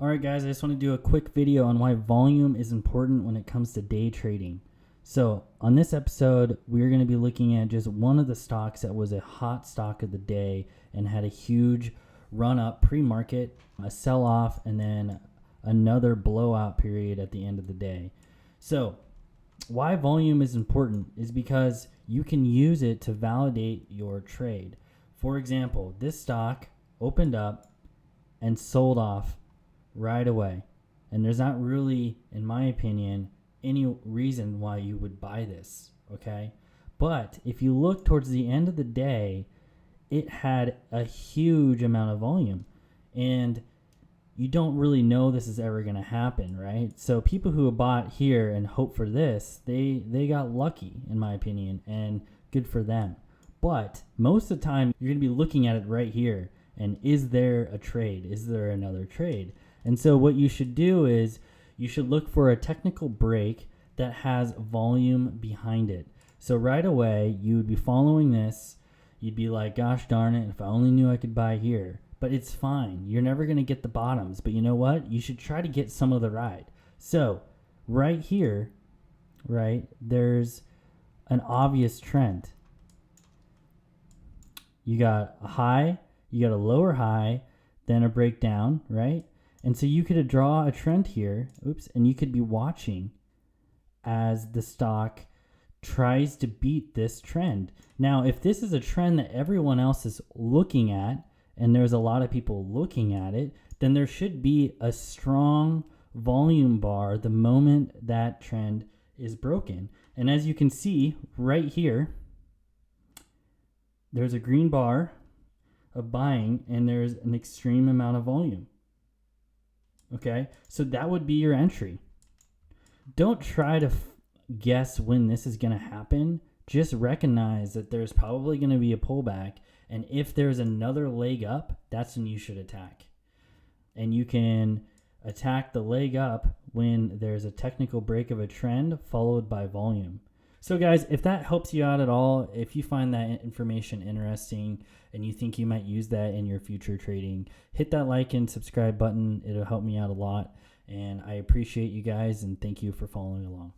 Alright guys, I just want to do a quick video on why volume is important when it comes to day trading. So on this episode, we're going to be looking at just one of the stocks that was a hot stock of the day and had a huge run up pre-market, a sell off, and then another blowout period at the end of the day. So why volume is important is because you can use it to validate your trade. For example, this stock opened up and sold off right away. And there's not really, in my opinion, any reason why you would buy this, okay? But if you look towards the end of the day, it had a huge amount of volume. And you don't really know this is ever going to happen, right? So people who have bought here and hope for this, they got lucky, in my opinion, and good for them. But most of the time, you're going to be looking at it right here. And is there a trade? Is there another trade? And so what you should do is you should look for a technical break that has volume behind it. So right away, you would be following this. You'd be like, gosh darn it, if I only knew I could buy here. But it's fine. You're never going to get the bottoms. But you know what? You should try to get some of the ride. So right here, right, there's an obvious trend. You got a high, you got a lower high, then a breakdown, right? And so you could draw a trend here, and you could be watching as the stock tries to beat this trend. Now, if this is a trend that everyone else is looking at, and there's a lot of people looking at it, then there should be a strong volume bar the moment that trend is broken. And as you can see right here, there's a green bar of buying, and there's an extreme amount of volume. Okay, so that would be your entry. Don't try to guess when this is going to happen. Just recognize that there's probably going to be a pullback, and if there's another leg up, that's when you should attack. And you can attack the leg up when there's a technical break of a trend followed by volume. So guys, if that helps you out at all, if you find that information interesting and you think you might use that in your future trading, hit that like and subscribe button. It'll help me out a lot. And I appreciate you guys, and thank you for following along.